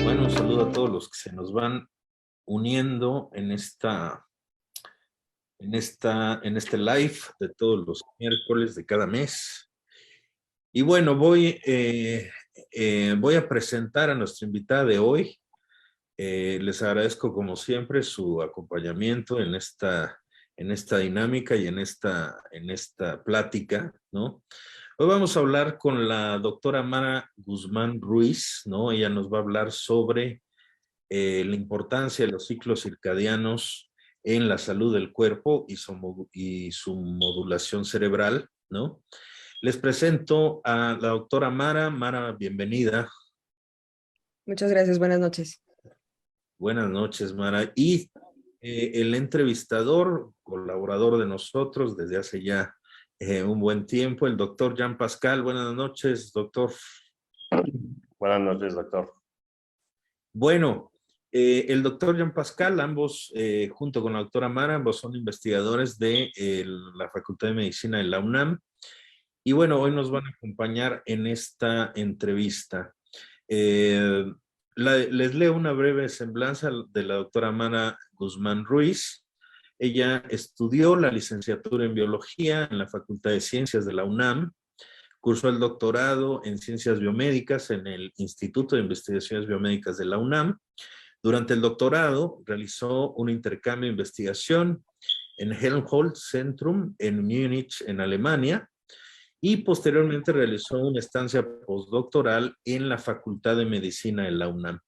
Bueno, un saludo a todos los que se nos van uniendo en este live de todos los miércoles de cada mes. Y bueno, voy a presentar a nuestra invitada de hoy. Les agradezco como siempre su acompañamiento en esta dinámica y en esta plática, ¿no? Hoy vamos a hablar con la doctora Mara Guzmán Ruiz, ¿no? Ella nos va a hablar sobre la importancia de los ciclos circadianos en la salud del cuerpo y su modulación cerebral, ¿no? Les presento a la doctora Mara. Mara, bienvenida. Muchas gracias, buenas noches. Buenas noches, Mara. Y el entrevistador, colaborador de nosotros desde hace ya un buen tiempo, el doctor Jean Pascal. Buenas noches, doctor. Buenas noches, doctor. Bueno, el doctor Jean Pascal, ambos, junto con la doctora Mara, ambos son investigadores de la Facultad de Medicina de la UNAM. Y bueno, hoy nos van a acompañar en esta entrevista. Les leo una breve semblanza de la doctora Mara Guzmán Ruiz. Ella estudió la licenciatura en Biología en la Facultad de Ciencias de la UNAM, cursó el doctorado en Ciencias Biomédicas en el Instituto de Investigaciones Biomédicas de la UNAM. Durante el doctorado realizó un intercambio de investigación en Helmholtz Zentrum en Múnich, en Alemania, y posteriormente realizó una estancia postdoctoral en la Facultad de Medicina de la UNAM.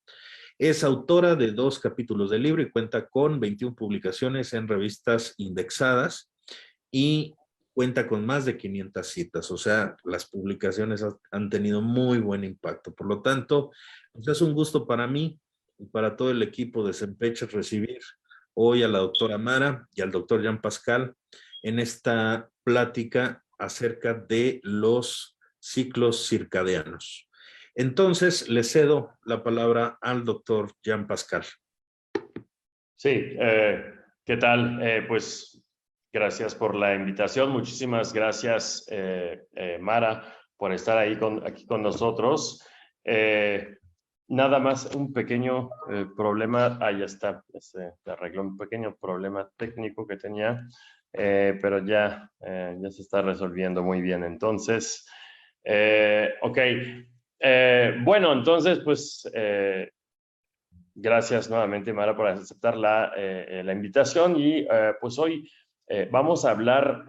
Es autora de 2 capítulos del libro y cuenta con 21 publicaciones en revistas indexadas y cuenta con más de 500 citas. O sea, las publicaciones han tenido muy buen impacto. Por lo tanto, pues es un gusto para mí y para todo el equipo de Sempeche recibir hoy a la doctora Mara y al doctor Jean Pascal en esta plática acerca de los ciclos circadianos. Entonces, le cedo la palabra al doctor Jean Pascal. Sí, ¿qué tal? Pues gracias por la invitación. Muchísimas gracias, Mara, por estar aquí con nosotros. Nada más un pequeño problema. Ya está, se arregló un pequeño problema técnico que tenía, pero ya se está resolviendo muy bien. Entonces, ok. Bueno, entonces, pues, gracias nuevamente, Mara, por aceptar la invitación. Y pues hoy vamos a hablar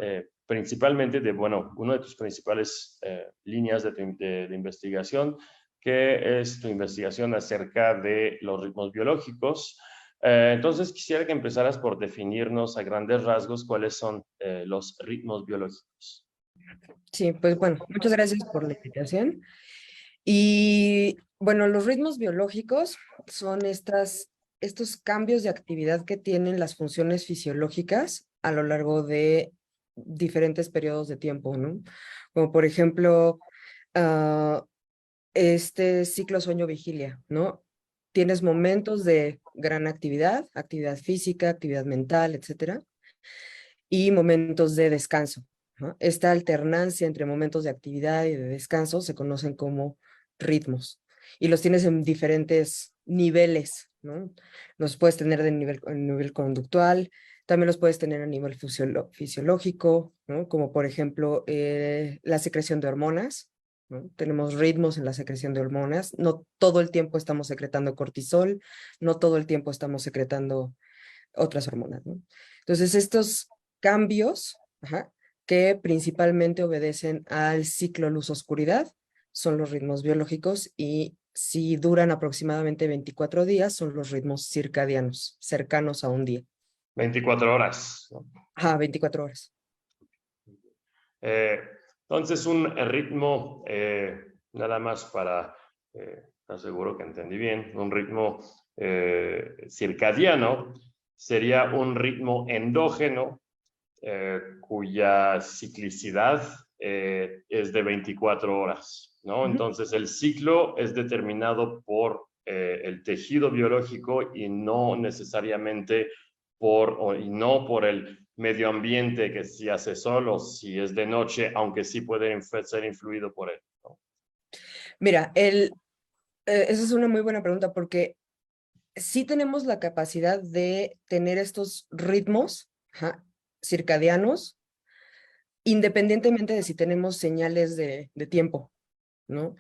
principalmente de, bueno, una de tus principales líneas de investigación, que es tu investigación acerca de los ritmos biológicos. Entonces, quisiera que empezaras por definirnos a grandes rasgos cuáles son los ritmos biológicos. Sí, pues bueno, muchas gracias por la invitación. Y bueno, los ritmos biológicos son estos cambios de actividad que tienen las funciones fisiológicas a lo largo de diferentes periodos de tiempo, ¿no? Como por ejemplo, este ciclo sueño-vigilia, ¿no? Tienes momentos de gran actividad física, actividad mental, etcétera, y momentos de descanso, ¿no? Esta alternancia entre momentos de actividad y de descanso se conocen como ritmos, y los tienes en diferentes niveles, ¿no? Los puedes tener en nivel conductual, también los puedes tener a nivel fisiológico, ¿no? Como por ejemplo la secreción de hormonas, ¿no? Tenemos ritmos en la secreción de hormonas, no todo el tiempo estamos secretando cortisol, no todo el tiempo estamos secretando otras hormonas, ¿no? Entonces estos cambios, que principalmente obedecen al ciclo luz-oscuridad, son los ritmos biológicos, y si duran aproximadamente 24 días, son los ritmos circadianos, cercanos a un día. 24 horas, ¿no? 24 horas. Entonces, un ritmo, nada más para estar seguro que entendí bien, un ritmo circadiano sería un ritmo endógeno cuya ciclicidad es de 24 horas, ¿no? Entonces, el ciclo es determinado por el tejido biológico y no necesariamente no por el medio ambiente, que si hace sol o si es de noche, aunque sí puede ser influido por él, ¿no? Mira, Esa es una muy buena pregunta porque sí tenemos la capacidad de tener estos ritmos circadianos, independientemente de si tenemos señales de tiempo, ¿no?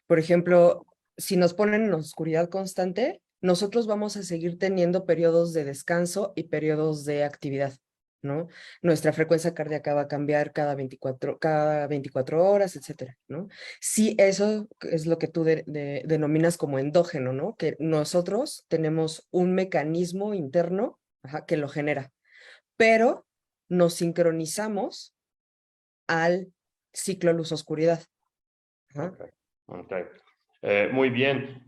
Por ejemplo, si nos ponen en oscuridad constante, nosotros vamos a seguir teniendo periodos de descanso y periodos de actividad, ¿no? Nuestra frecuencia cardíaca va a cambiar cada 24 horas, etcétera, ¿no? Sí, eso es lo que tú denominas como endógeno, ¿no? Que nosotros tenemos un mecanismo interno, que lo genera, pero nos sincronizamos al ciclo luz-oscuridad. Okay. Okay. Muy bien.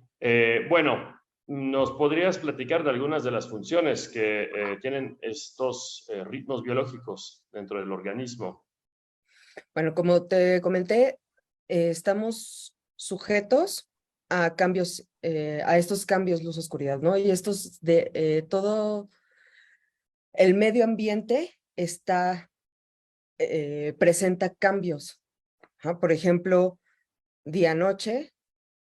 Bueno, ¿nos podrías platicar de algunas de las funciones que tienen estos ritmos biológicos dentro del organismo? Bueno, como te comenté, estamos sujetos a cambios, a estos cambios luz-oscuridad, ¿no? Y estos todo el medio ambiente presenta cambios. Por ejemplo, día-noche,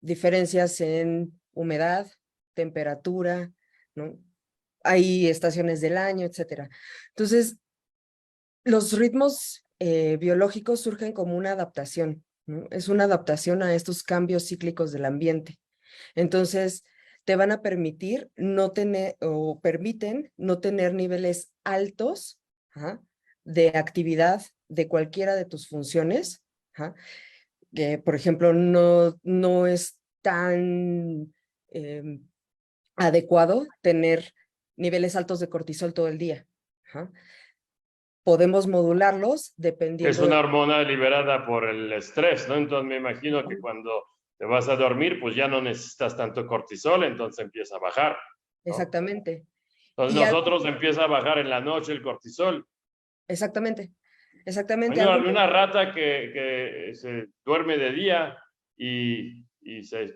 diferencias en humedad, temperatura, ¿no? Hay estaciones del año, etcétera. Entonces, los ritmos biológicos surgen como una adaptación, ¿no? Es una adaptación a estos cambios cíclicos del ambiente. Entonces, te van a permitir no tener, o permiten no tener niveles altos de actividad de cualquiera de tus funciones, que por ejemplo no es tan adecuado tener niveles altos de cortisol todo el día. Podemos modularlos Es dependiendo una de... hormona liberada por el estrés, ¿no? Entonces me imagino que cuando te vas a dormir, pues ya no necesitas tanto cortisol, entonces empieza a bajar, ¿no? Exactamente. Entonces Y algo, nosotros empieza a bajar en la noche el cortisol. exactamente, Hay exactamente, una, algo una rata que se duerme de día y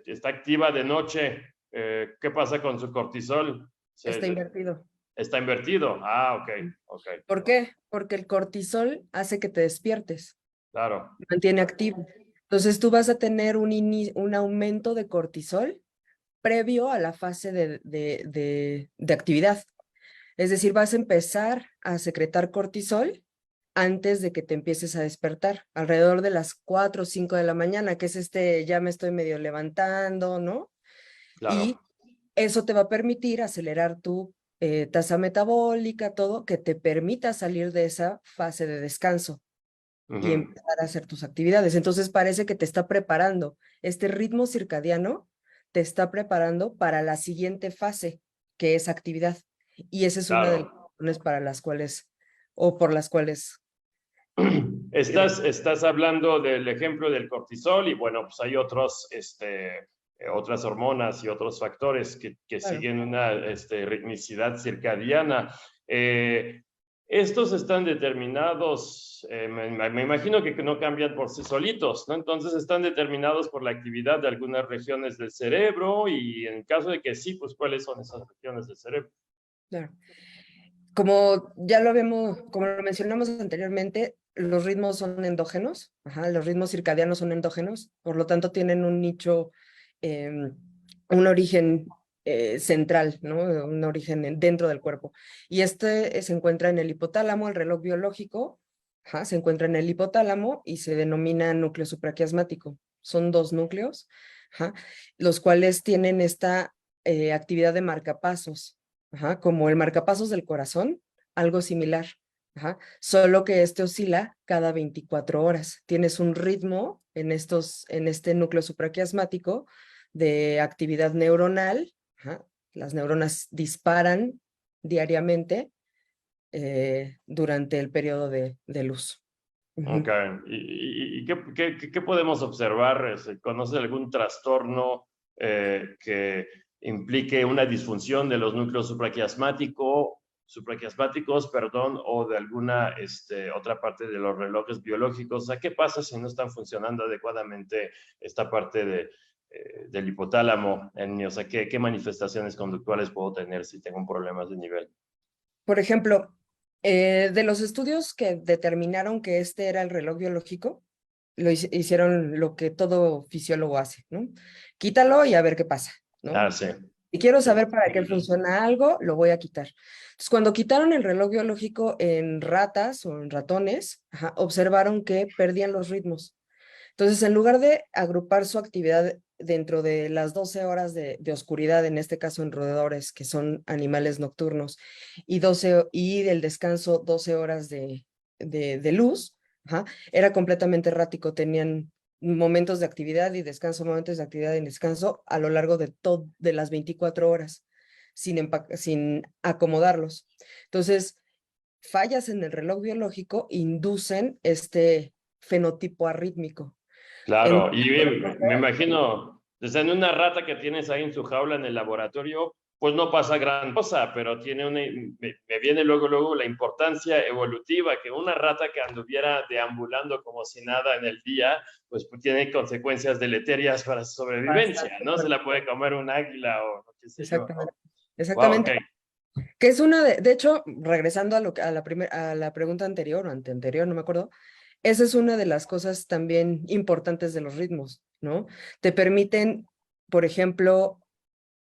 está activa de noche. ¿Qué pasa con su cortisol? está invertido. Está invertido. Ah, ok, ok, ¿Por qué? Porque el cortisol hace que te despiertes, claro. mantiene activo. Entonces tú vas a tener un aumento de cortisol previo a la fase de actividad. Es decir, vas a empezar a secretar cortisol antes de que te empieces a despertar, alrededor de las 4 o 5 de la mañana, que es ya me estoy medio levantando, ¿no? Y Claro. eso te va a permitir acelerar tu tasa metabólica, todo, que te permita salir de esa fase de descanso y Ujú. empezar a hacer tus actividades. Entonces parece que te está preparando. Este ritmo circadiano te está preparando para la siguiente fase, que es actividad. Y esa es una de las Claro. razones para las cuales, o por las cuales... Estás hablando del ejemplo del cortisol y bueno, pues hay otras hormonas y otros factores que Claro. siguen una ritmicidad circadiana. Estos están determinados, me imagino que no cambian por sí solitos, ¿no? Entonces están determinados por la actividad de algunas regiones del cerebro y en caso de que sí, pues ¿cuáles son esas regiones del cerebro? Claro. Como lo mencionamos anteriormente, los ritmos son endógenos, los ritmos circadianos son endógenos, por lo tanto tienen un nicho, un origen central, ¿no? Un origen dentro del cuerpo. Y se encuentra en el hipotálamo, el reloj biológico, se encuentra en el hipotálamo y se denomina núcleo supraquiasmático. Son dos núcleos, los cuales tienen esta actividad de marcapasos. Como el marcapasos del corazón, algo similar, solo que este oscila cada 24 horas. Tienes un ritmo en este núcleo supraquiasmático de actividad neuronal, las neuronas disparan diariamente durante el periodo de luz. Ok, ¿y qué podemos observar? ¿Conoces algún trastorno que implique una disfunción de los núcleos supraquiasmáticos, perdón, o de alguna otra parte de los relojes biológicos? O sea, ¿qué pasa si no están funcionando adecuadamente esta parte del hipotálamo en mí? O sea, ¿qué manifestaciones conductuales puedo tener si tengo problemas de nivel? Por ejemplo, de los estudios que determinaron que este era el reloj biológico, hicieron lo que todo fisiólogo hace, ¿no? Quítalo y a ver qué pasa, ¿no? Ah, sí. Si quiero Sí. saber para qué funciona algo, lo voy a quitar. Entonces, cuando quitaron el reloj biológico en ratas o en ratones, observaron que perdían los ritmos. Entonces, en lugar de agrupar su actividad dentro de las 12 horas de oscuridad, en este caso en roedores, que son animales nocturnos, y del descanso 12 horas de luz, era completamente errático. Tenían momentos de actividad y descanso, momentos de actividad y descanso a lo largo de las 24 horas, sin acomodarlos. Entonces, fallas en el reloj biológico inducen este fenotipo arrítmico. Claro, y me imagino, desde en una rata que tienes ahí en su jaula en el laboratorio, pues no pasa gran cosa, pero tiene me viene luego la importancia evolutiva, que una rata que anduviera deambulando como si nada en el día, pues tiene consecuencias deleterias para su sobrevivencia, ¿no? Se la puede comer un águila o qué sé yo, ¿no? Exactamente. Wow, okay. Que es una de hecho, regresando a la pregunta anterior o anteanterior, no me acuerdo, esa es una de las cosas también importantes de los ritmos, ¿no? Te permiten, por ejemplo,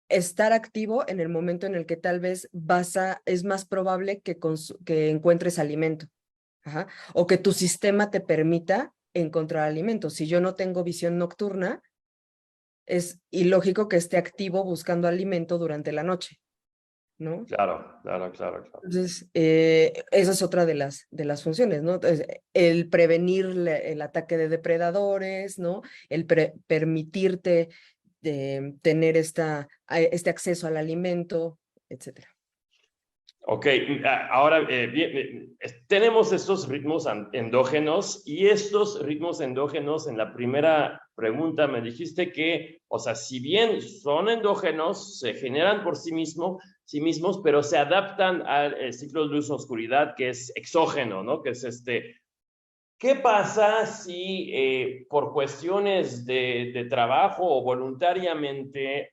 estar activo en el momento en el que tal vez es más probable que encuentres alimento, o que tu sistema te permita encontrar alimento. Si yo no tengo visión nocturna, es ilógico que esté activo buscando alimento durante la noche, ¿no? Claro. Entonces, esa es otra de las funciones, ¿no? Entonces, el prevenir el ataque de depredadores, ¿no? El permitirte tener este acceso al alimento, etcétera. Ok, ahora tenemos estos ritmos endógenos y estos ritmos endógenos en la primera pregunta me dijiste que, o sea, si bien son endógenos, se generan por sí mismos, pero se adaptan al ciclo de luz-oscuridad que es exógeno, ¿no? Que es ¿Qué pasa si por cuestiones de trabajo o voluntariamente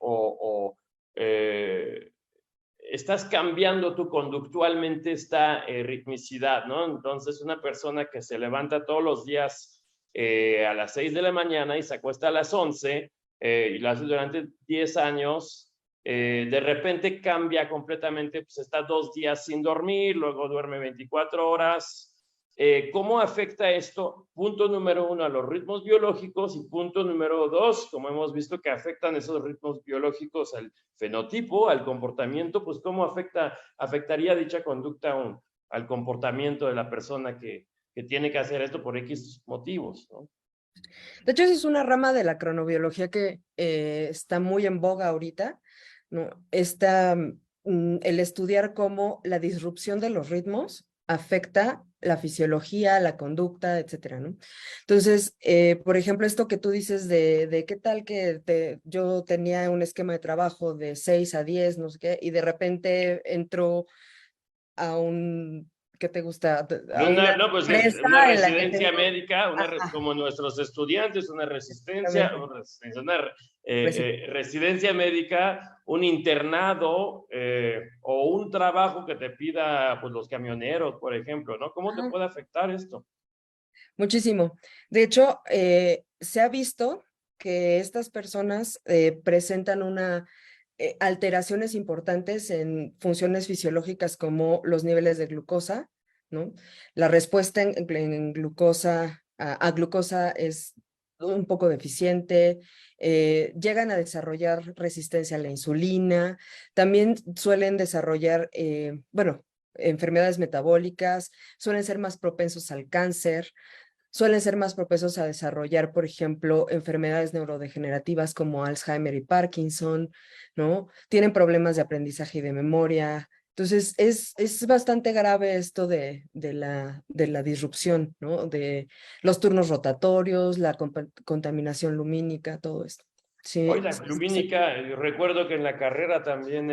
estás cambiando tú conductualmente esta ritmicidad, ¿no? Entonces, una persona que se levanta todos los días a las 6 de la mañana y se acuesta a las 11 y lo hace durante 10 años, de repente cambia completamente, pues está 2 días sin dormir, luego duerme 24 horas. ¿Cómo afecta esto? Punto número 1, a los ritmos biológicos y punto número 2, como hemos visto que afectan esos ritmos biológicos al fenotipo, al comportamiento, pues cómo afectaría dicha conducta al comportamiento de la persona que tiene que hacer esto por X motivos, ¿no? De hecho, esa es una rama de la cronobiología que está muy en boga ahorita, ¿no? El estudiar cómo la disrupción de los ritmos afecta la fisiología, la conducta, etcétera, ¿no? Entonces, por ejemplo, esto que tú dices de qué tal que yo tenía un esquema de trabajo de 6 a 10, no sé qué, y de repente entro a ¿qué te gusta? A una No, pues es empresa una en la que residencia tengo... médica, Ajá, como nuestros estudiantes, una residencia médica, un internado o un trabajo que te pida pues, los camioneros, por ejemplo, ¿no? ¿Cómo te ajá. puede afectar esto? Muchísimo. De hecho, se ha visto que estas personas presentan alteraciones importantes en funciones fisiológicas como los niveles de glucosa, ¿no? La respuesta en glucosa, a glucosa es un poco deficiente, llegan a desarrollar resistencia a la insulina, también suelen desarrollar, bueno, enfermedades metabólicas, suelen ser más propensos al cáncer, suelen ser más propensos a desarrollar, por ejemplo, enfermedades neurodegenerativas como Alzheimer y Parkinson, ¿no? Tienen problemas de aprendizaje y de memoria. Entonces, es bastante grave esto de la disrupción, ¿no? De los turnos rotatorios, la contaminación lumínica, todo esto. Hoy Sí, la lumínica, recuerdo que en la carrera también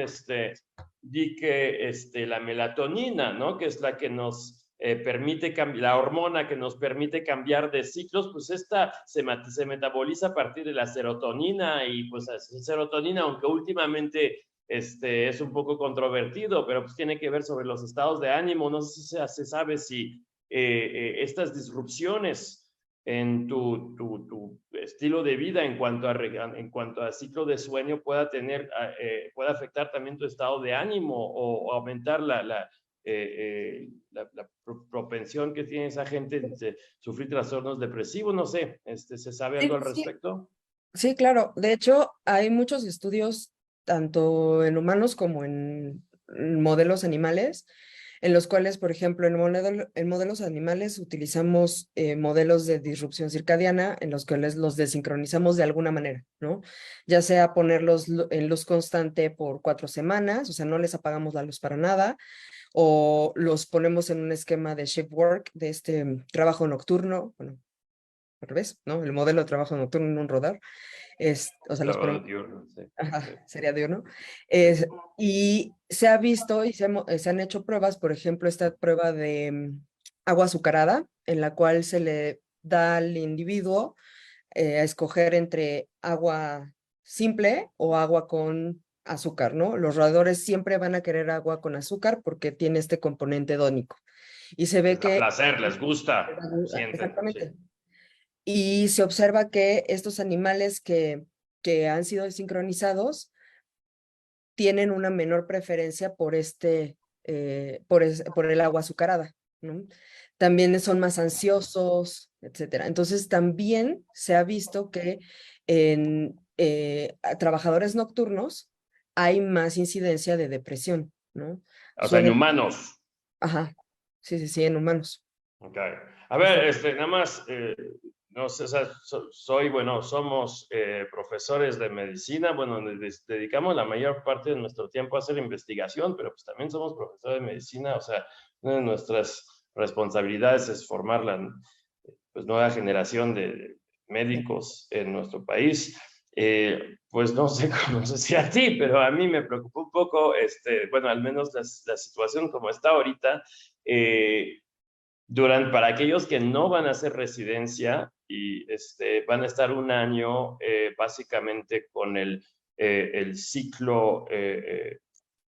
di que la melatonina, ¿no? Que es la que nos permite la hormona que nos permite cambiar de ciclos, pues esta se metaboliza a partir de la serotonina y pues serotonina, aunque últimamente es un poco controvertido, pero pues tiene que ver sobre los estados de ánimo. No sé si se sabe si estas disrupciones en tu estilo de vida en cuanto a ciclo de sueño pueda afectar también tu estado de ánimo o aumentar la propensión que tiene esa gente de sufrir trastornos depresivos, no sé, ¿se sabe algo al respecto? Sí, claro. De hecho, hay muchos estudios, tanto en humanos como en modelos animales, en los cuales, por ejemplo, en modelos animales utilizamos modelos de disrupción circadiana en los cuales los desincronizamos de alguna manera, ¿no? Ya sea ponerlos en luz constante por 4 semanas, o sea, no les apagamos la luz para nada, o los ponemos en un esquema de shift work, de trabajo nocturno, bueno, al revés, ¿no? El modelo de trabajo nocturno en un rodar. O sea, los ponemos... Diurno, sí. Ajá, sería diurno. Y se ha visto y se han hecho pruebas, por ejemplo, esta prueba de agua azucarada, en la cual se le da al individuo a escoger entre agua simple o agua con azúcar, ¿no? Los roedores siempre van a querer agua con azúcar porque tiene este componente hedónico. Y se ve Les da que... placer, les gusta, sienten. Exactamente. Sí. Y se observa que estos animales que han sido desincronizados tienen una menor preferencia por por el agua azucarada, ¿no? También son más ansiosos, etcétera. Entonces también se ha visto que en trabajadores nocturnos hay más incidencia de depresión, ¿no? O sea, en humanos. Ajá, sí, en humanos. Ok. A ver, nada más, no sé, o sea, somos profesores de medicina, bueno, dedicamos la mayor parte de nuestro tiempo a hacer investigación, pero pues también somos profesores de medicina, o sea, una de nuestras responsabilidades es formar la nueva generación de médicos en nuestro país. Pues no sé cómo sé si a ti, pero a mí me preocupó un poco, bueno, al menos la situación como está ahorita, para aquellos que no van a hacer residencia y van a estar un año básicamente con el ciclo,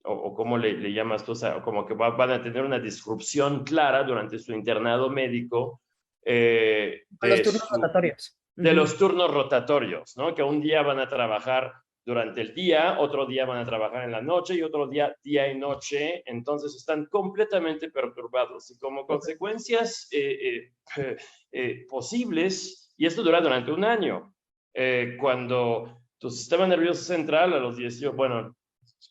o cómo le llamas tú, o sea, como que van a tener una disrupción clara durante su internado médico Los turnos rotatorios. de los turnos rotatorios, ¿no? Que un día van a trabajar durante el día, otro día van a trabajar en la noche y otro día y noche, entonces están completamente perturbados y como consecuencias posibles, y esto dura durante un año, cuando tu sistema nervioso central a los 18, bueno,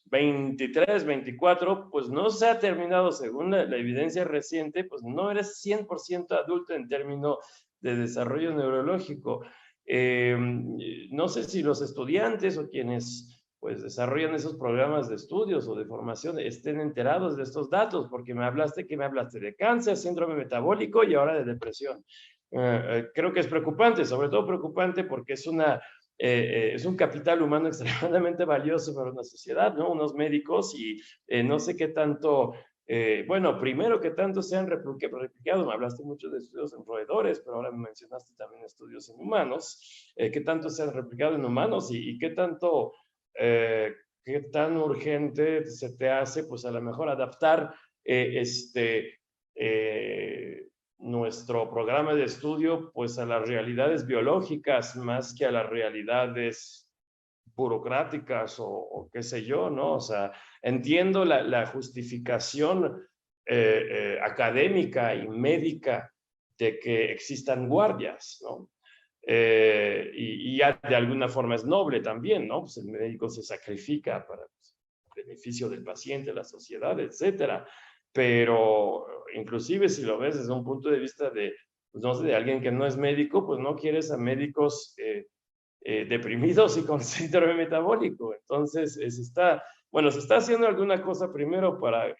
23, 24, pues no se ha terminado, según la evidencia reciente, pues no eres 100% adulto en términos de desarrollo neurológico. No sé si los estudiantes o quienes pues desarrollan esos programas de estudios o de formación estén enterados de estos datos, porque me hablaste de cáncer, síndrome metabólico y ahora de depresión. Creo que es preocupante, sobre todo preocupante porque es un capital humano extremadamente valioso para una sociedad, ¿no? Unos médicos y no sé qué tanto, bueno, primero que tanto se han replicado, me hablaste mucho de estudios en roedores, pero ahora me mencionaste también estudios en humanos, qué tanto se han replicado en humanos y qué tanto, qué tan urgente se te hace, pues a lo mejor adaptar nuestro programa de estudio pues a las realidades biológicas más que a las realidades burocráticas o qué sé yo, ¿no? O sea, entiendo la justificación académica y médica de que existan guardias, ¿no? Y ya de alguna forma es noble también, ¿no? Pues el médico se sacrifica para el beneficio del paciente, la sociedad, etcétera. Pero inclusive si lo ves desde un punto de vista de, pues no sé, de alguien que no es médico, pues no quieres a médicos deprimidos y con síndrome metabólico. Entonces, se está haciendo alguna cosa primero para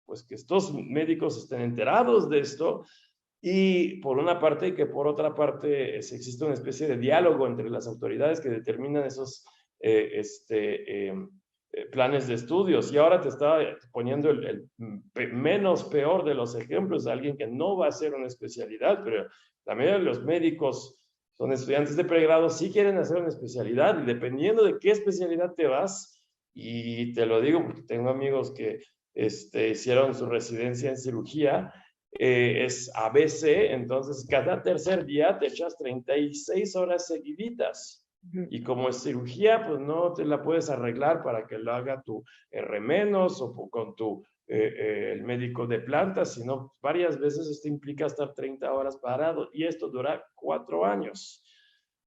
pues que estos médicos estén enterados de esto y por una parte, y que por otra parte existe una especie de diálogo entre las autoridades que determinan esos planes de estudios. Y ahora te estaba poniendo el menos peor de los ejemplos, alguien que no va a hacer una especialidad, pero la mayoría de los médicos son estudiantes de pregrado, sí quieren hacer una especialidad, y dependiendo de qué especialidad te vas, y te lo digo porque tengo amigos que hicieron su residencia en cirugía, es ABC, entonces cada tercer día te echas 36 horas seguiditas. Y como es cirugía, pues no te la puedes arreglar para que lo haga tu R- o con el médico de plantas, sino varias veces esto implica estar 30 horas parado y esto dura 4 años,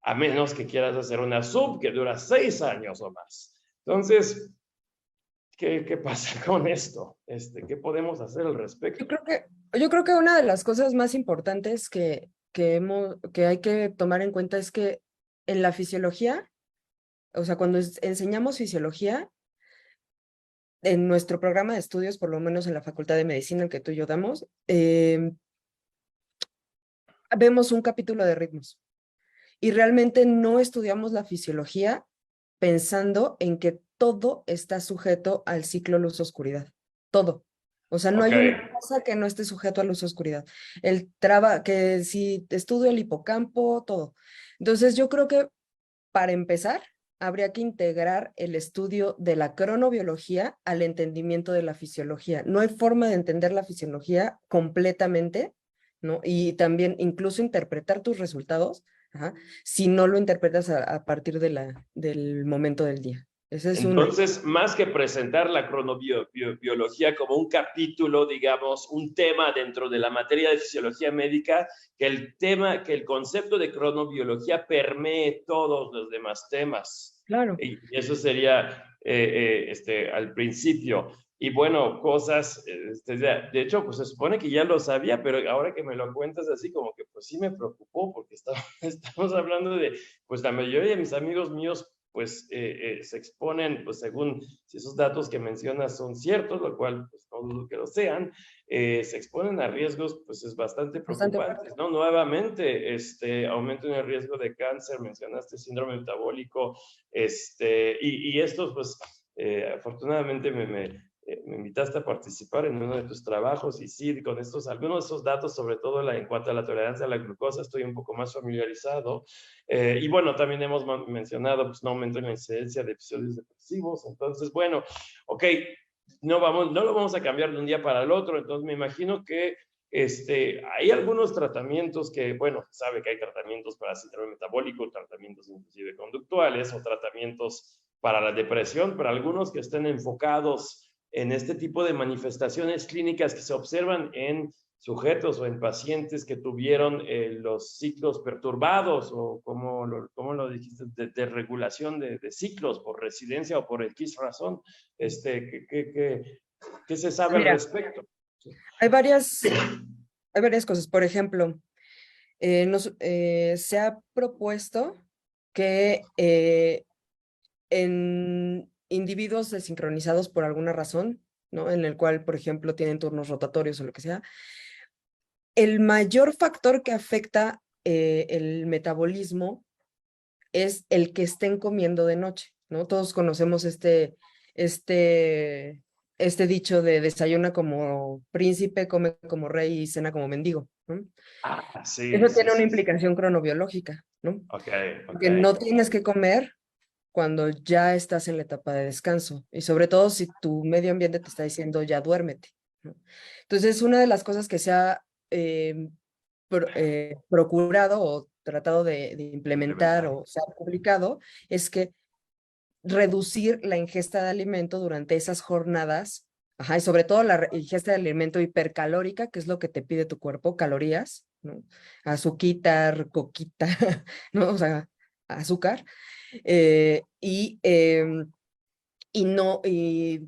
a menos que quieras hacer una sub que dura 6 años o más. Entonces, ¿qué pasa con esto? ¿Qué podemos hacer al respecto? Yo creo que una de las cosas más importantes que hay que tomar en cuenta es que en la fisiología, o sea, cuando enseñamos fisiología, en nuestro programa de estudios, por lo menos en la Facultad de Medicina, el que tú y yo damos, vemos un capítulo de ritmos y realmente no estudiamos la fisiología pensando en que todo está sujeto al ciclo luz-oscuridad, todo. O sea, no hay una cosa que no esté sujeto a luz-oscuridad. Que si estudio el hipocampo, todo. Entonces, yo creo que para empezar, habría que integrar el estudio de la cronobiología al entendimiento de la fisiología. No hay forma de entender la fisiología completamente, ¿no? Y también incluso interpretar tus resultados, si no lo interpretas a partir del momento del día. Esa es una. Entonces, más que presentar la cronobiología como un capítulo, digamos, un tema dentro de la materia de fisiología médica, que el concepto de cronobiología permee todos los demás temas. Claro. Y eso sería al principio. Y bueno, cosas, de hecho, pues se supone que ya lo sabía, pero ahora que me lo cuentas así, como que pues sí me preocupó, porque estamos hablando de, pues la mayoría de mis amigos míos pues se exponen, pues según si esos datos que mencionas son ciertos, lo cual pues no dudo que lo sean, se exponen a riesgos, pues es bastante preocupante, ¿no? Nuevamente, aumento en el riesgo de cáncer, mencionaste síndrome metabólico, y estos, pues, afortunadamente me invitaste a participar en uno de tus trabajos y sí, con algunos de esos datos, sobre todo en cuanto a la tolerancia a la glucosa, estoy un poco más familiarizado. Y bueno, también hemos mencionado pues, un aumento en la incidencia de episodios depresivos. Entonces, bueno, ok, no lo vamos a cambiar de un día para el otro. Entonces, me imagino que hay algunos tratamientos que, bueno, sabe que hay tratamientos para síndrome metabólico, tratamientos inclusive conductuales o tratamientos para la depresión, pero algunos que estén enfocados en este tipo de manifestaciones clínicas que se observan en sujetos o en pacientes que tuvieron los ciclos perturbados o como lo dijiste, de regulación de ciclos por residencia o por X razón. ¿Qué se sabe al respecto? Hay varias cosas. Por ejemplo, se ha propuesto que en individuos desincronizados por alguna razón, ¿no? En el cual, por ejemplo, tienen turnos rotatorios o lo que sea, el mayor factor que afecta el metabolismo es el que estén comiendo de noche, ¿no? Todos conocemos este dicho de desayuna como príncipe, come como rey y cena como mendigo, ¿no? Sí, Eso tiene una implicación cronobiológica, ¿no? Porque no tienes que comer cuando ya estás en la etapa de descanso y sobre todo si tu medio ambiente te está diciendo ya duérmete, ¿no? Entonces, una de las cosas que se ha procurado o tratado de implementar o se ha publicado es que reducir la ingesta de alimento durante esas jornadas, y sobre todo la ingesta de alimento hipercalórica, que es lo que te pide tu cuerpo, calorías, ¿no? Azuquita, coquita, ¿no? O sea, azúcar, y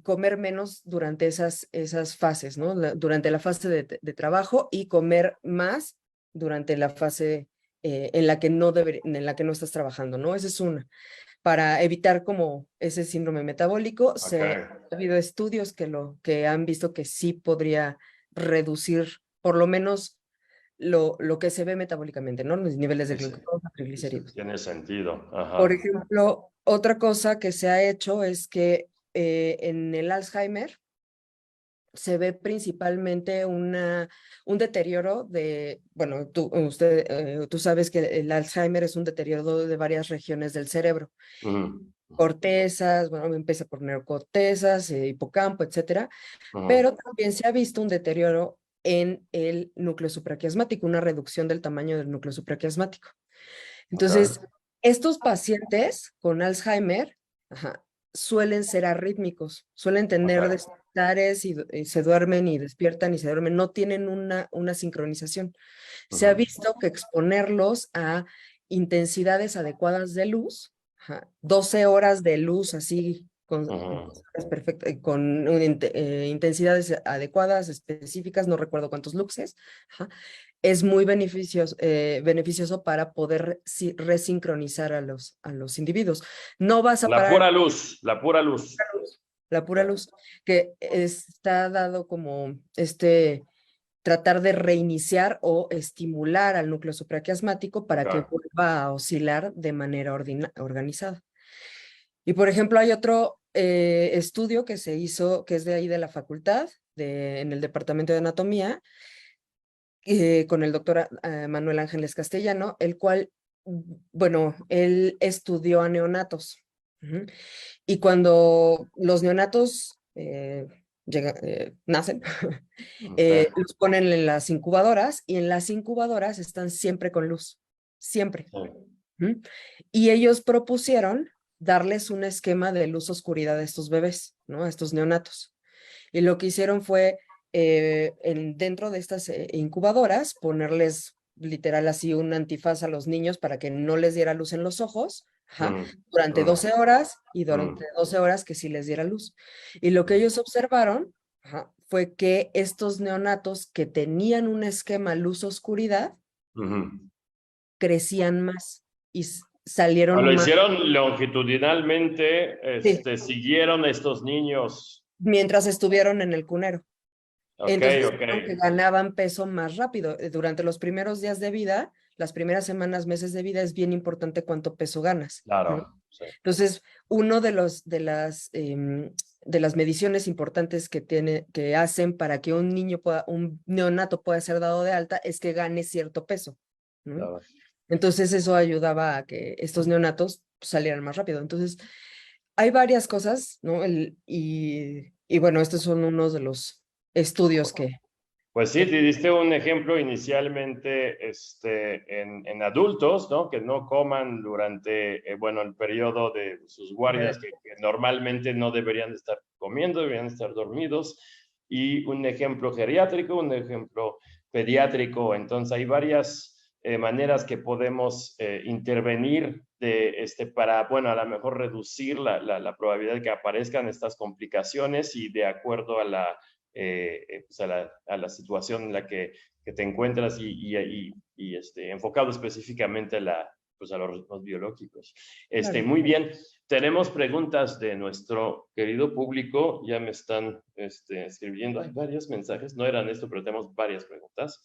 comer menos durante esas fases, ¿no? Durante la fase de trabajo y comer más durante la fase en la que no estás trabajando, ¿no? Esa es una. Para evitar como ese síndrome metabólico, ha habido estudios que han visto que sí podría reducir por lo menos lo que se ve metabólicamente, ¿no? Los niveles de glucosa, triglicéridos. Tiene sentido. Ajá. Por ejemplo, otra cosa que se ha hecho es que en el Alzheimer se ve principalmente un deterioro de, bueno, tú sabes que el Alzheimer es un deterioro de varias regiones del cerebro. Cortezas, bueno, empieza por neocortezas, hipocampo, etcétera, pero también se ha visto un deterioro en el núcleo supraquiasmático, una reducción del tamaño del núcleo supraquiasmático. Entonces, estos pacientes con Alzheimer suelen ser arrítmicos, suelen tener despertares y se duermen y despiertan y se duermen, no tienen una sincronización. Se ha visto que exponerlos a intensidades adecuadas de luz, 12 horas de luz así, con intensidades adecuadas, específicas, no recuerdo cuántos luxes, es muy beneficioso para poder resincronizar a los individuos. No vas a la parar... pura luz, la pura luz. La pura luz, que está dado como tratar de reiniciar o estimular al núcleo supraquiasmático para que vuelva a oscilar de manera organizada. Y por ejemplo, hay otro estudio que se hizo, que es de ahí de la facultad, en el departamento de anatomía, con el doctor Manuel Ángeles Castellano, el cual, bueno, él estudió a neonatos. Y cuando los neonatos nacen, los ponen en las incubadoras, y en las incubadoras están siempre con luz, siempre. Y ellos propusieron darles un esquema de luz-oscuridad a estos bebés, ¿no? A estos neonatos. Y lo que hicieron fue, dentro de estas incubadoras, ponerles literal así un antifaz a los niños para que no les diera luz en los ojos, durante 12 horas, y durante 12 horas que sí les diera luz. Y lo que ellos observaron fue que estos neonatos que tenían un esquema luz-oscuridad crecían más y salieron lo más. Hicieron longitudinalmente, siguieron estos niños. Mientras estuvieron en el cunero. Entonces, que ganaban peso más rápido. Durante los primeros días de vida, las primeras semanas, meses de vida, es bien importante cuánto peso ganas. Claro. ¿No? Sí. Entonces, uno de las mediciones importantes que hacen para que un neonato pueda ser dado de alta es que gane cierto peso, ¿no? Claro. Entonces, eso ayudaba a que estos neonatos salieran más rápido. Entonces, hay varias cosas, ¿no? Y bueno, estos son unos de los estudios que... Pues sí, te diste un ejemplo inicialmente en adultos, ¿no? Que no coman durante, bueno, el periodo de sus guardias, que normalmente no deberían estar comiendo, deberían estar dormidos, y un ejemplo geriátrico, un ejemplo pediátrico. Entonces hay varias maneras que podemos intervenir para, bueno, a lo mejor reducir la probabilidad de que aparezcan estas complicaciones, y de acuerdo a la pues a la situación en la que te encuentras, y enfocado específicamente pues a los ritmos biológicos. Claro. Muy bien, tenemos preguntas de nuestro querido público, ya me están escribiendo, hay varios mensajes, no eran esto, pero tenemos varias preguntas.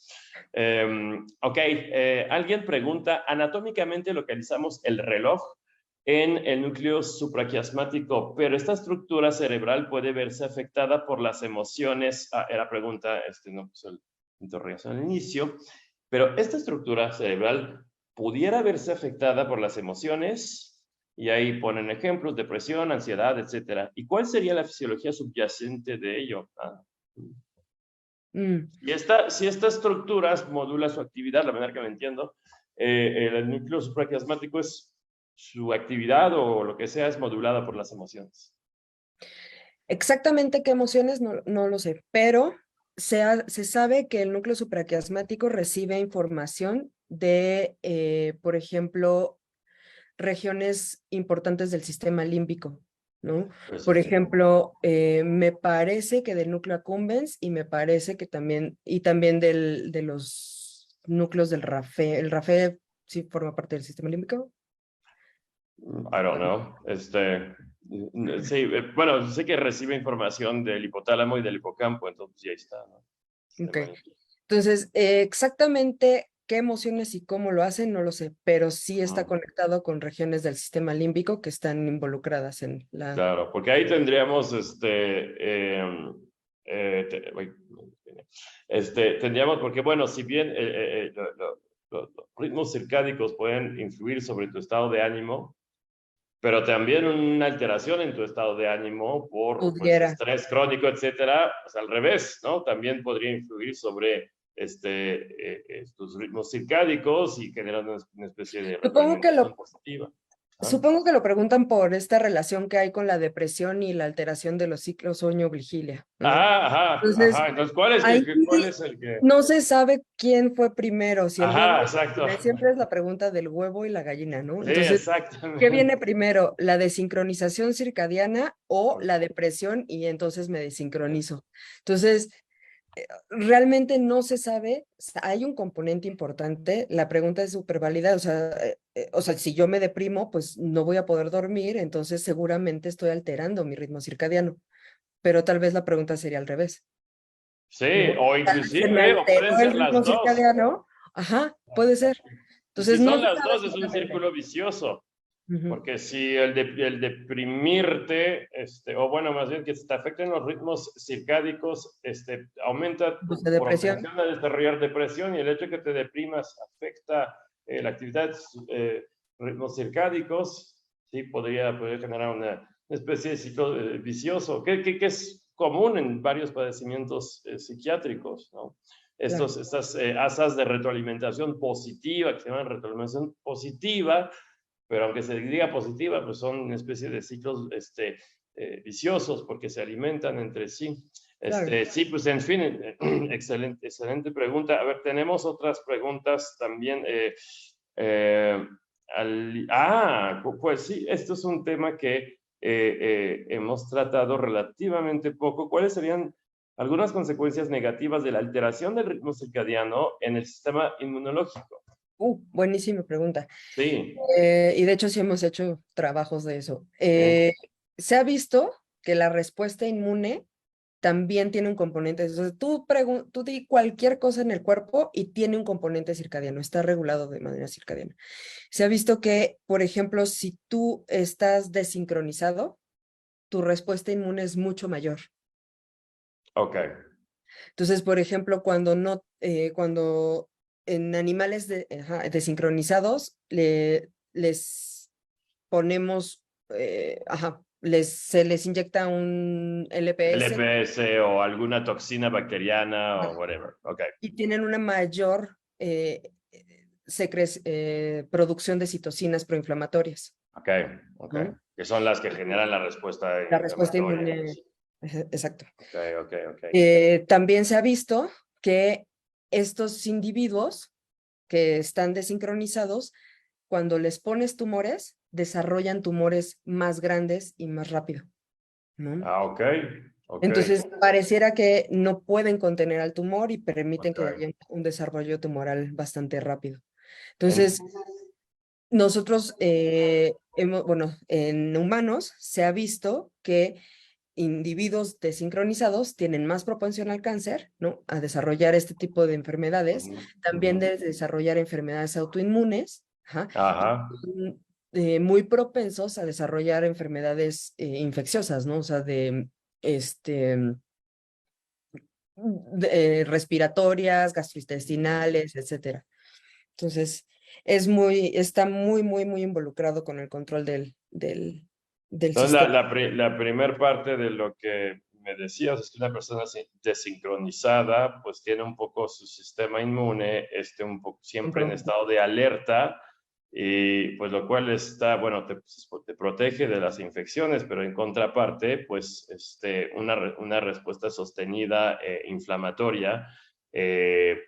Alguien pregunta, anatómicamente localizamos el reloj en el núcleo supraquiasmático, pero esta estructura cerebral puede verse afectada por las emociones. Era pregunta, no puso el interrogación al inicio, pero esta estructura cerebral pudiera verse afectada por las emociones, y ahí ponen ejemplos: depresión, ansiedad, etcétera. ¿Y cuál sería la fisiología subyacente de ello? Si esta estructura modula su actividad, la manera que lo entiendo, el núcleo supraquiasmático su actividad o lo que sea es modulada por las emociones. Exactamente qué emociones no lo sé, pero se sabe que el núcleo supraquiasmático recibe información de, por ejemplo, regiones importantes del sistema límbico, ¿no? Pues por ejemplo, me parece que del núcleo accumbens, y me parece que también, de los núcleos del RAFE. ¿El RAFE sí forma parte del sistema límbico? I don't know. Sí, bueno, sé que recibe información del hipotálamo y del hipocampo, entonces ya está, ¿no? Ok. Entonces, exactamente qué emociones y cómo lo hacen, no lo sé, pero sí está conectado con regiones del sistema límbico que están involucradas en la... Claro, porque ahí tendríamos, tendríamos, porque bueno, si bien los ritmos circádicos pueden influir sobre tu estado de ánimo, pero también una alteración en tu estado de ánimo por pues, estrés crónico, etcétera, pues, al revés, ¿no? También podría influir sobre tus ritmos circádicos y generar una especie de retroalimentación positiva. Supongo que lo preguntan por esta relación que hay con la depresión y la alteración de los ciclos sueño-vigilia, ¿no? Entonces, ¿cuál es el que...? No se sabe quién fue primero, si el huevo, exacto. siempre es la pregunta del huevo y la gallina, ¿no? Sí, entonces, exactamente. ¿qué viene primero? ¿La desincronización circadiana o la depresión? Y entonces me desincronizo. Entonces, realmente no se sabe, hay un componente importante, la pregunta es súper válida, o sea, si yo me deprimo, pues no voy a poder dormir, entonces seguramente estoy alterando mi ritmo circadiano, pero tal vez la pregunta sería al revés. Sí, ¿no? o inclusive, o pueden ser las dos. Circadiano, ajá, puede ser. Entonces, si son las dos, es un círculo vicioso. Porque si el deprimirte, o bueno, más bien que te afecten los ritmos circádicos, aumenta tu propensión a desarrollar depresión, y el hecho de que te deprimas afecta la actividad de ritmos circádicos, sí, podría generar una especie de ciclo vicioso, que es común en varios padecimientos psiquiátricos, ¿no? Estas asas de retroalimentación positiva, que se llaman retroalimentación positiva, pero aunque se diga positiva, pues son una especie de ciclos viciosos porque se alimentan entre sí. Sí, pues en fin, excelente pregunta. A ver, tenemos otras preguntas también. Pues sí, esto es un tema que hemos tratado relativamente poco. ¿Cuáles serían algunas consecuencias negativas de la alteración del ritmo circadiano en el sistema inmunológico? Buenísima pregunta. Sí. Y de hecho sí hemos hecho trabajos de eso. Se ha visto que la respuesta inmune también tiene un componente. O sea, tú di cualquier cosa en el cuerpo y tiene un componente circadiano, está regulado de manera circadiana. Se ha visto que, por ejemplo, si tú estás desincronizado, tu respuesta inmune es mucho mayor. Ok. Entonces, por ejemplo, cuando en animales desincronizados les ponemos, se les inyecta un LPS. LPS o alguna toxina bacteriana o whatever. Okay. Y tienen una mayor producción de citocinas proinflamatorias. Ok. ¿No? Que son las que generan la respuesta inmunitaria. La respuesta inmune. Exacto. Okay. También se ha visto que estos individuos que están desincronizados, cuando les pones tumores, desarrollan tumores más grandes y más rápido, ¿no? Ok. Entonces, pareciera que no pueden contener al tumor y permiten que haya un desarrollo tumoral bastante rápido. Entonces, nosotros, en humanos se ha visto que individuos desincronizados tienen más propensión al cáncer, ¿no? A desarrollar este tipo de enfermedades, también de desarrollar enfermedades autoinmunes, muy propensos a desarrollar enfermedades infecciosas, ¿no? O sea, respiratorias, gastrointestinales, etcétera. Entonces, está muy involucrado con el control del Entonces, sistema. la primera parte de lo que me decías es que una persona desincronizada pues tiene un poco su sistema inmune un poco siempre en estado de alerta, y pues lo cual está, bueno, te protege de las infecciones, pero en contraparte pues una respuesta sostenida inflamatoria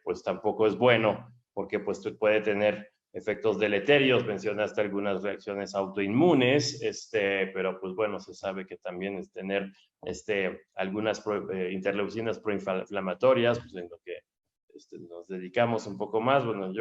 pues tampoco es bueno, porque pues puede tener efectos deleterios. Mencionaste algunas reacciones autoinmunes, pero pues bueno, se sabe que también es tener algunas interleucinas proinflamatorias, pues en lo que nos dedicamos un poco más. Bueno,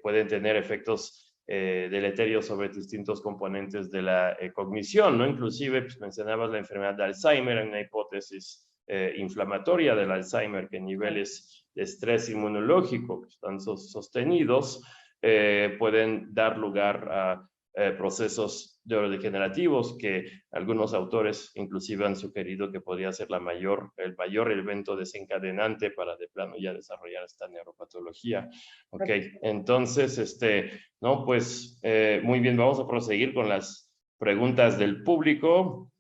pueden tener efectos deleterios sobre distintos componentes de la cognición, ¿no? Inclusive, pues mencionabas la enfermedad de Alzheimer, en una hipótesis inflamatoria del Alzheimer, que niveles de estrés inmunológico que están sostenidos pueden dar lugar a procesos neurodegenerativos que algunos autores inclusive han sugerido que podría ser el mayor evento desencadenante para de plano ya desarrollar esta neuropatología. Ok, entonces, no, pues muy bien, vamos a proseguir con las preguntas del público.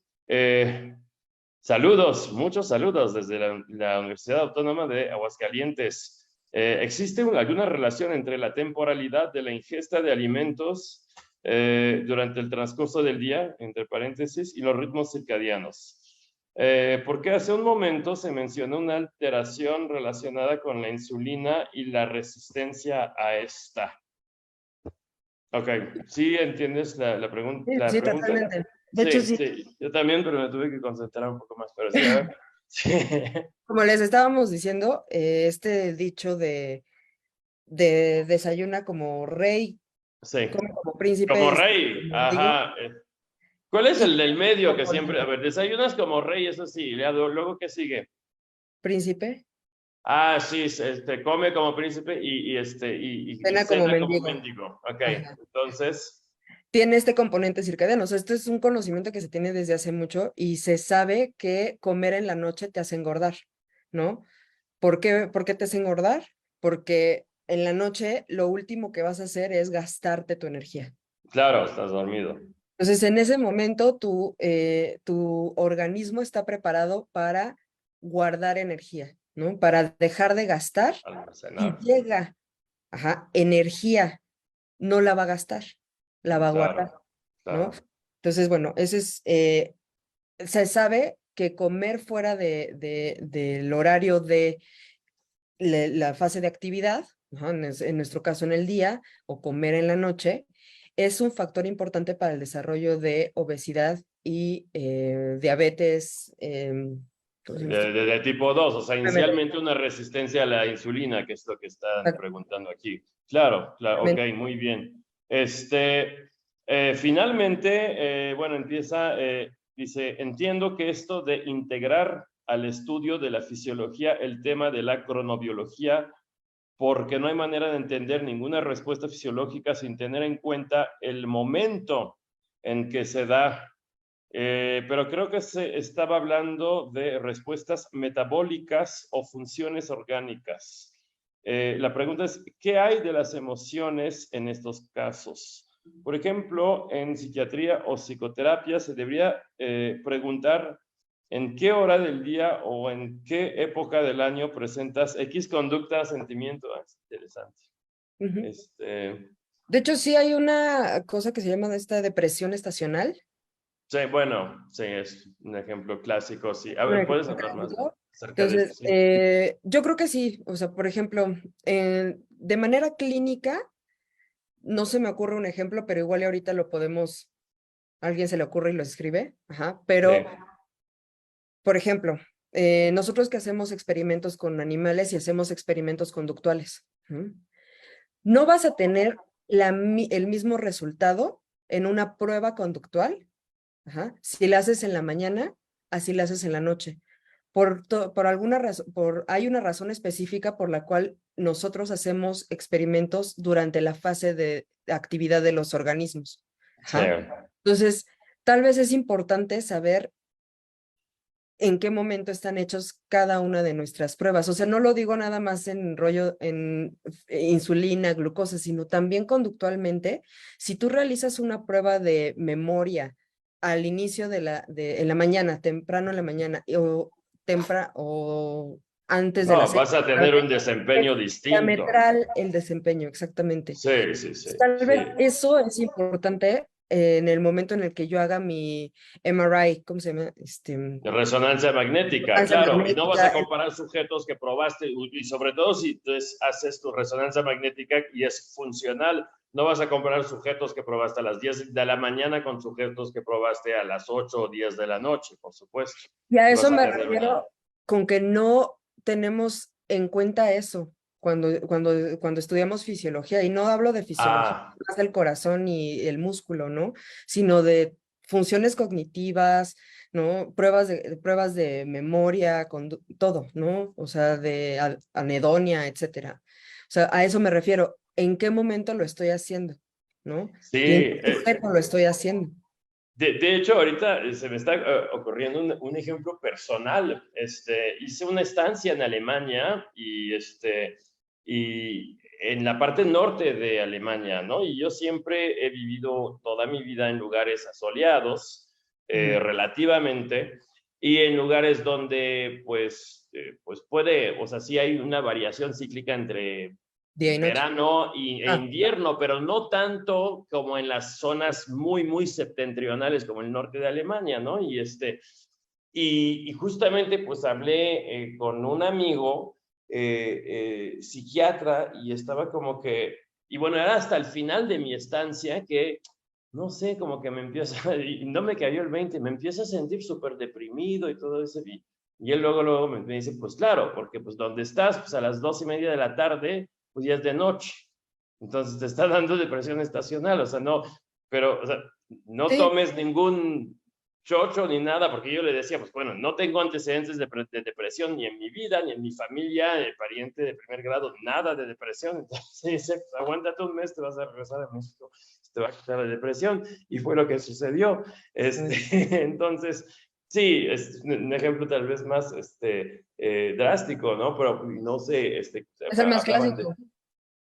Saludos, muchos saludos desde la Universidad Autónoma de Aguascalientes. ¿Existe alguna relación entre la temporalidad de la ingesta de alimentos durante el transcurso del día, entre paréntesis, y los ritmos circadianos? Porque hace un momento se mencionó una alteración relacionada con la insulina y la resistencia a esta. Ok, ¿sí entiendes la pregunta? Sí, totalmente. De hecho, sí. Sí, yo también, pero me tuve que concentrar un poco más, pero sí, a ver. Sí. Como les estábamos diciendo, este dicho de desayuna como rey, Sí. come como príncipe. Como rey, ajá. ¿Cuál es el del medio que siempre, a ver, desayunas como rey, eso sí, luego ¿qué sigue? Príncipe. Ah, sí, come como príncipe y Cena como mendigo. Ok, Ajá. entonces... Tiene este componente circadiano. O sea, esto es un conocimiento que se tiene desde hace mucho y se sabe que comer en la noche te hace engordar, ¿no? ¿Por qué te hace engordar? Porque en la noche lo último que vas a hacer es gastarte tu energía. Claro, estás dormido. Entonces, en ese momento tu organismo está preparado para guardar energía, ¿no? Para dejar de gastar. Almacenar. Y llega, energía, no la va a gastar, la va a guardar, Claro. ¿no? Entonces, bueno, ese es, se sabe que comer fuera del horario de la fase de actividad, ¿no? En nuestro caso en el día, o comer en la noche, es un factor importante para el desarrollo de obesidad y diabetes. De tipo 2, o sea, inicialmente una resistencia a la insulina, que es lo que están preguntando aquí. Claro, ok, muy bien. Finalmente, bueno, empieza, dice, entiendo que esto de integrar al estudio de la fisiología el tema de la cronobiología, porque no hay manera de entender ninguna respuesta fisiológica sin tener en cuenta el momento en que se da. Pero creo que se estaba hablando de respuestas metabólicas o funciones orgánicas. La pregunta es, ¿qué hay de las emociones en estos casos? Por ejemplo, en psiquiatría o psicoterapia se debería preguntar en qué hora del día o en qué época del año presentas X conducta, sentimiento. Es interesante. De hecho, sí hay una cosa que se llama esta depresión estacional. Sí, bueno, sí, es un ejemplo clásico, sí. A ver, ¿puedes hablar más acerca de Entonces, eso? Sí. yo creo que sí, o sea, por ejemplo, de manera clínica, no se me ocurre un ejemplo, pero igual y ahorita lo podemos, a alguien se le ocurre y lo escribe, pero, Sí. por ejemplo, nosotros que hacemos experimentos con animales y hacemos experimentos conductuales, no vas a tener el mismo resultado en una prueba conductual, si la haces en la mañana, así la haces en la noche. Por alguna razón, hay una razón específica por la cual nosotros hacemos experimentos durante la fase de actividad de los organismos. Sí. Entonces, tal vez es importante saber en qué momento están hechos cada una de nuestras pruebas. O sea, no lo digo nada más en rollo, en insulina, glucosa, sino también conductualmente. Si tú realizas una prueba de memoria al inicio en la mañana, temprano en la mañana, o antes de No, las 6 vas a tener un desempeño distinto. diametral el desempeño, exactamente. Sí, sí, sí. Tal vez eso es importante en el momento en el que yo haga mi MRI, ¿cómo se llama? De resonancia magnética, claro. Y no vas a comparar sujetos que probaste, y sobre todo si haces tu resonancia magnética y es funcional, no vas a comparar sujetos que probaste a las 10 de la mañana con sujetos que probaste a las 8 o 10 de la noche, por supuesto. Y a eso me refiero con que no tenemos en cuenta eso cuando estudiamos fisiología, y no hablo de fisiología del corazón y el músculo, ¿no? Sino de funciones cognitivas, ¿no? Pruebas de memoria, todo, ¿no? O sea, de anedonia, etcétera. O sea, a eso me refiero. ¿En qué momento lo estoy haciendo? ¿no? Sí, Y en qué seco lo estoy haciendo. De hecho, ahorita se me está ocurriendo un ejemplo personal. Hice una estancia en Alemania y en la parte norte de Alemania, ¿no? Y yo siempre he vivido toda mi vida en lugares asoleados, relativamente, y en lugares donde, pues puede, o sea, sí hay una variación cíclica entre Día y noche. verano e invierno, pero no tanto como en las zonas muy, muy septentrionales como el norte de Alemania, ¿no? Y justamente pues hablé con un amigo psiquiatra y estaba como que, y bueno, era hasta el final de mi estancia que, no sé, como que me empieza, y no me cayó el 20, me empiezo a sentir súper deprimido y todo eso, y él luego me dice, pues claro, porque pues donde estás, pues a las 2:30 de la tarde, pues ya es de noche. Entonces te está dando depresión estacional, o sea, no, pero, o sea, no Sí. tomes ningún chocho ni nada, porque yo le decía, pues bueno, no tengo antecedentes de depresión ni en mi vida, ni en mi familia, pariente de primer grado, nada de depresión. Entonces dice, pues aguántate un mes, te vas a regresar a México, te va a quitar la depresión, y fue lo que sucedió. Entonces, sí, es un ejemplo tal vez más drástico, ¿no? Pero no sé, Es el más hablaban clásico.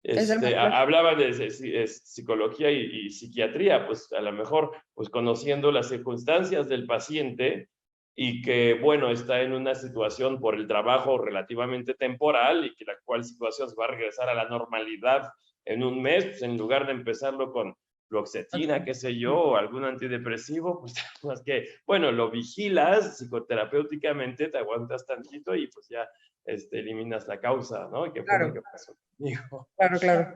Es el más clásico. hablaban de psicología y psiquiatría, pues a lo mejor, pues conociendo las circunstancias del paciente y que, bueno, está en una situación por el trabajo relativamente temporal y que la cual situación se va a regresar a la normalidad en un mes, pues en lugar de empezarlo con fluoxetina, qué sé yo, o algún antidepresivo, pues más que, bueno, lo vigilas psicoterapéuticamente, te aguantas tantito y pues ya eliminas la causa, ¿no? Que fue lo que pasó conmigo. Claro.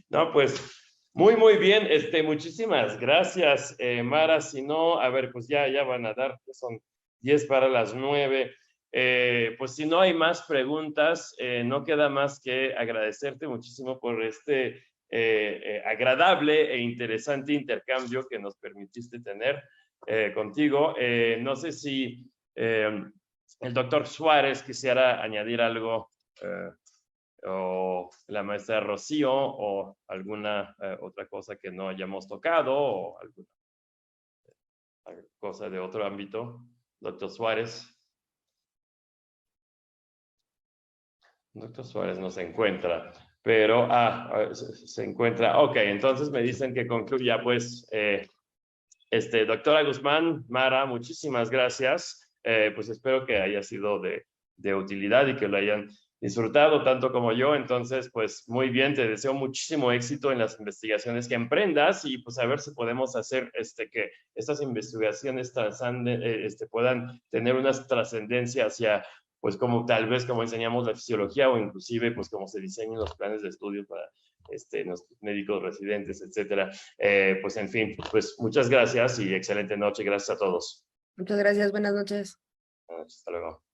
No, pues muy, muy bien. Muchísimas gracias, Mara. Si no, a ver, pues ya van a dar, son 10 para las 9. Pues si no hay más preguntas, no queda más que agradecerte muchísimo por este agradable e interesante intercambio que nos permitiste tener contigo. No sé si el doctor Suárez quisiera añadir algo, o la maestra Rocío, o alguna otra cosa que no hayamos tocado, o alguna cosa de otro ámbito. Doctor Suárez. Doctor Suárez no se encuentra, pero se encuentra. Ok, entonces me dicen que concluya, pues, doctora Guzmán, Mara, muchísimas gracias. Pues espero que haya sido de utilidad y que lo hayan disfrutado tanto como yo. Entonces, pues muy bien, te deseo muchísimo éxito en las investigaciones que emprendas y pues a ver si podemos hacer que estas investigaciones puedan tener una trascendencia hacia, pues como tal vez como enseñamos la fisiología o inclusive pues como se diseñan los planes de estudio para los médicos residentes, etcétera. Pues en fin, pues muchas gracias y excelente noche. Gracias a todos. Muchas gracias, buenas noches. Hasta luego.